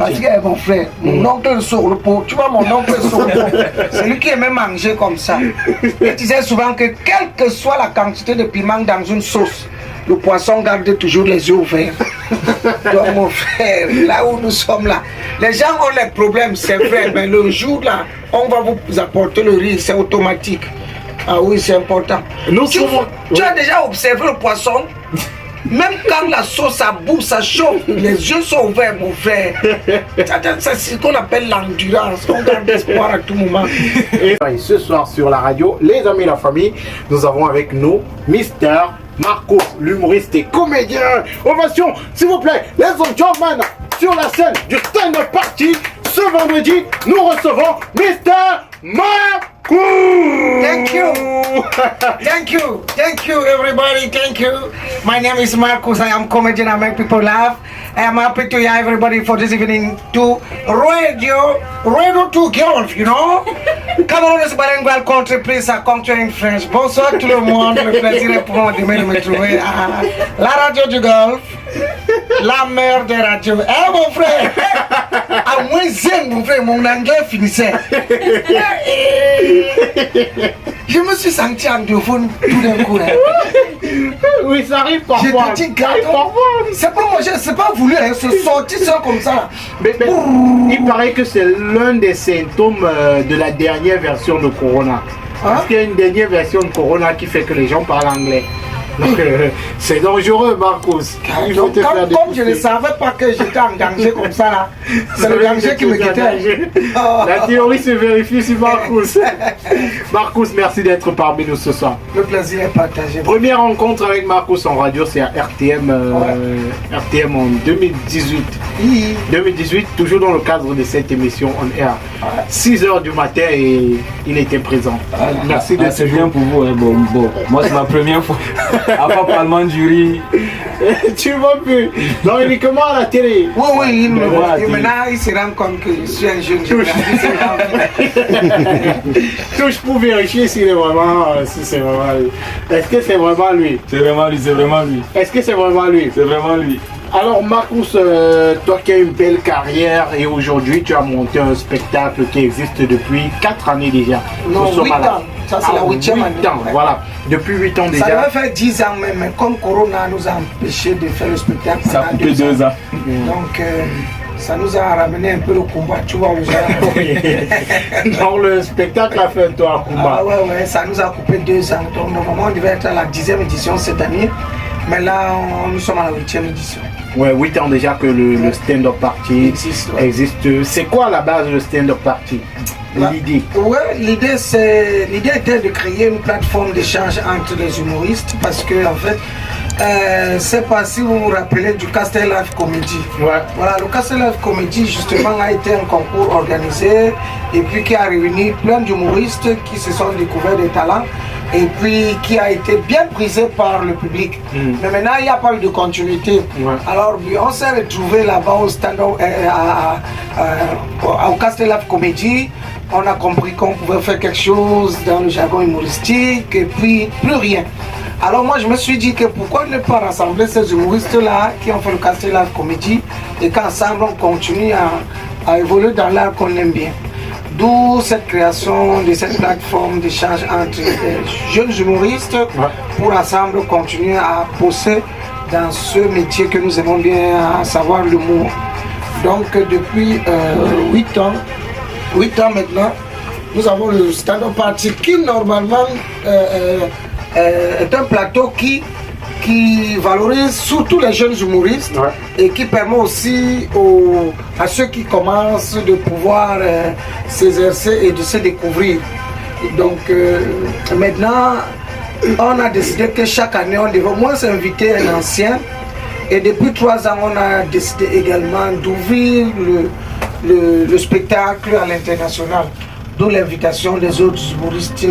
Parce que mon frère, mon oncle sur le pot, tu vois mon oncle sur le pot, c'est lui qui aimait manger comme ça. Il disait souvent que quelle que soit la quantité de piment dans une sauce, le poisson garde toujours les yeux ouverts. Donc mon frère, là où nous sommes là, les gens ont les problèmes, c'est vrai, mais le jour là, on va vous apporter le riz, c'est automatique. Ah oui, c'est important. Tu as déjà observé le poisson? Même quand la sauce ça bouffe, ça chauffe, les yeux sont ouverts, mon frère. C'est ce qu'on appelle l'endurance. On garde espoir à tout moment. Et ce soir sur la radio, les amis et la famille, nous avons avec nous Mister Marcos, l'humoriste et comédien. Ovation, s'il vous plaît, les and gentlemen, sur la scène du stand-up party, ce vendredi, nous recevons Mister Marcos. Thank you. Thank you. Thank you, everybody. Thank you. My name is Marcos. I am comedian. I make people laugh. I am happy to hear everybody for this evening to Radio 2 Girls, you know. Cameroun is bilingual country, please, I come to in French. Bonsoir tout le monde. Le plaisir est pour moi de me trouver à la radio du Golfe. La mère des radios. Eh mon frère, à moins zen, mon frère, mon anglais finissait. Je me suis senti anglophone tout d'un coup. Oui, ça arrive parfois. C'est pas moi, c'est pas voulu, hein, c'est sorti ça comme ça. Mais, il paraît que c'est l'un des symptômes de la dernière version de Corona. Parce qu'il y a une dernière version de Corona qui fait que les gens parlent anglais. Donc c'est dangereux, Marcos. Donc, comme je ne savais pas que j'étais en danger comme ça, là, c'est le danger qui me quittait. La théorie se vérifie sur Marcos. Marcos, merci d'être parmi nous ce soir. Le plaisir est partagé. Première rencontre avec Marcos en radio, c'est à RTM, RTM en 2018. 2018, toujours dans le cadre de cette émission On Air. 6 h du matin et il était présent. Merci d'être c'est bien pour vous. Hein. Bon, moi c'est ma première fois. Avant Parlement du riz. Tu vois plus. Donc il est comment à la télé? Oui, maintenant il se rend compte que je suis un jeune Touche pour vérifier s'il est vraiment, si c'est vraiment lui. Est-ce que c'est vraiment lui? C'est vraiment lui, c'est vraiment lui. Est-ce que c'est vraiment lui? C'est vraiment lui. Alors Marcos, toi qui as une belle carrière et aujourd'hui tu as monté un spectacle qui existe depuis 4 années déjà. Non, 8 ans. Ça c'est la 8e année. 8 ans, voilà. Depuis 8 ans déjà. Ça devait faire 10 ans même, mais comme Corona nous a empêché de faire le spectacle. Ça a coupé 2 ans. Donc ça nous a ramené un peu le combat, tu vois. Donc le spectacle a fait un tour à combat. Ah ouais, ça nous a coupé 2 ans. Donc normalement on devait être à la 10e édition cette année. Mais là, nous sommes à la 8e édition. Ouais, 8 ans déjà que le stand-up party existe. C'est quoi à la base le stand-up party? L'idée? Ouais, l'idée était de créer une plateforme d'échange entre les humoristes parce que en fait, c'est pas si vous vous rappelez du Castel Live Comedy. Ouais. Voilà, le Castel Live Comedy justement a été un concours organisé et puis qui a réuni plein d'humoristes qui se sont découverts des talents et puis qui a été bien prisé par le public. Mais maintenant, il n'y a pas eu de continuité. Ouais. Alors, on s'est retrouvé là-bas au stand-up, au Castel Live Comedy. On a compris qu'on pouvait faire quelque chose dans le jargon humoristique et puis plus rien. Alors moi je me suis dit que pourquoi ne pas rassembler ces humoristes-là qui ont fait le Castel Live Comedy et qu'ensemble on continue à évoluer dans l'art qu'on aime bien. D'où cette création de cette plateforme d'échange entre les jeunes humoristes pour ensemble continuer à pousser dans ce métier que nous aimons bien, à savoir l'humour. Donc depuis 8 ans maintenant, nous avons le stand-up party qui normalement est un plateau qui valorise surtout les jeunes humoristes et qui permet aussi à ceux qui commencent de pouvoir s'exercer et de se découvrir. Donc maintenant, on a décidé que chaque année, on devait au moins inviter un ancien. Et depuis 3 ans, on a décidé également d'ouvrir le spectacle à l'international. d'où l'invitation des autres humoristes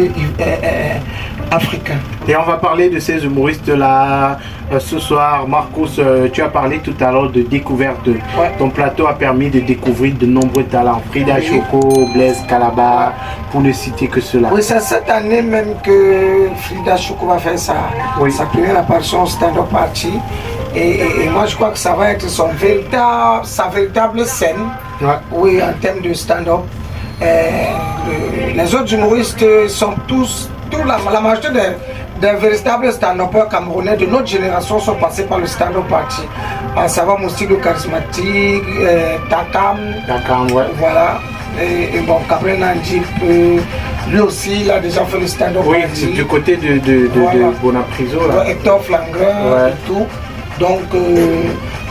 africains. Et on va parler de ces humoristes-là ce soir. Marcus, tu as parlé tout à l'heure de découverte. Ouais. Ton plateau a permis de découvrir de nombreux talents. Frida Oui. Choco, Blaise Calabar, pour ne citer que cela. Oui, c'est cette année même que Frida Choco va faire sa première apparition au stand-up party. Et moi, je crois que ça va être sa véritable scène, Ouais. oui, en termes de stand-up. Les autres humoristes sont la majorité des véritables stand-uppers camerounais de notre génération sont passés par le stand-up party. À savoir Moustique le charismatique, Takam, Ouais. voilà. Et bon, Gabriel Nandip, lui aussi, il a déjà fait le stand-up Oui, party. du côté de Voilà. Bonapriso, là. Hector Flangrin Ouais. et tout. Donc,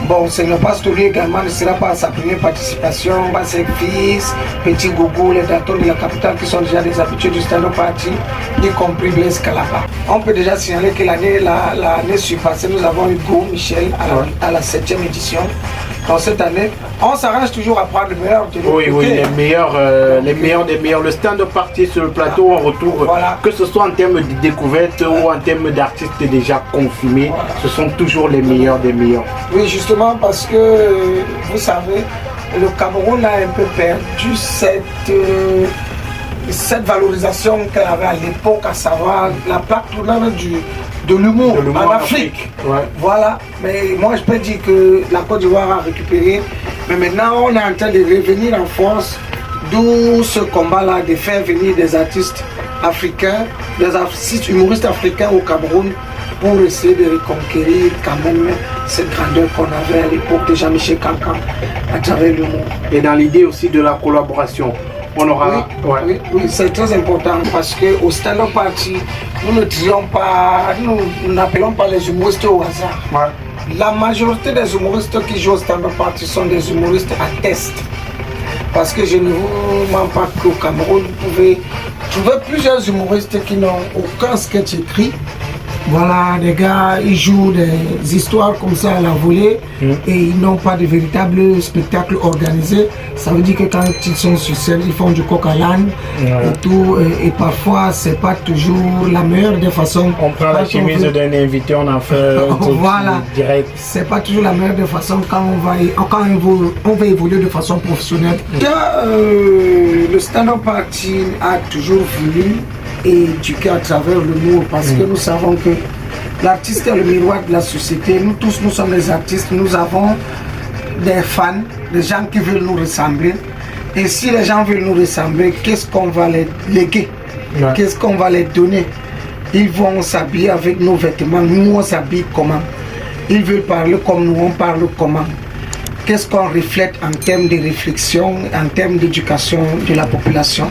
bon, c'est le pasteur lui également ne sera pas à sa première participation. Bah, ses fils, Petit Gougou, les datons de la capitale qui sont déjà des habitués du stand-up party, y compris Blaise Calabar. On peut déjà signaler que l'année surpassée, nous avons eu Go Michel à la 7e édition. Dans cette année, on s'arrange toujours à prendre le meilleur de l'autre Oui, côté. les meilleurs des meilleurs. Le stand-up party sur le plateau, on retrouve, Voilà. que ce soit en termes de découverte ou en termes d'artistes déjà confirmés, Voilà. ce sont toujours les meilleurs des meilleurs. Oui, justement parce que, vous savez, le Cameroun a un peu perdu cette valorisation qu'elle avait à l'époque, à savoir la plaque tournante de l'humour en Afrique. Ouais. Voilà, mais moi je peux dire que la Côte d'Ivoire a récupéré, mais maintenant on est en train de revenir en force, d'où ce combat-là de faire venir des artistes africains, des artistes humoristes africains au Cameroun pour essayer de reconquérir quand même cette grandeur qu'on avait à l'époque de Jean-Michel Cancan à travers l'humour. Et dans l'idée aussi de la collaboration, on aura... Oui, c'est très important parce qu'au stand-up party, nous ne tirons pas, nous n'appelons pas les humoristes au hasard. Ouais. La majorité des humoristes qui jouent au stand-up party sont des humoristes à test. Parce que je ne vous mens pas qu'au Cameroun, vous pouvez trouver plusieurs humoristes qui n'ont aucun sketch écrit. Voilà, les gars, ils jouent des histoires comme ça à la volée et ils n'ont pas de véritable spectacle organisé. Ça veut dire que quand ils sont sur scène, ils font du coq à l'âne et tout. Et parfois, c'est pas toujours la meilleure des façons. On prend la chemise d'un invité, on en fait un truc voilà. direct. C'est pas toujours la meilleure des façons quand on va évoluer de façon professionnelle. Le stand-up party a toujours voulu éduquer à travers l'humour parce que nous savons que l'artiste est le miroir de la société. Nous tous, nous sommes des artistes, nous avons des fans, des gens qui veulent nous ressembler. Et si les gens veulent nous ressembler, qu'est-ce qu'on va les léguer? Qu'est-ce qu'on va les donner? Ils vont s'habiller avec nos vêtements, nous on s'habille comment? Ils veulent parler comme nous, on parle comment? Qu'est-ce qu'on reflète en termes de réflexion, en termes d'éducation de la population?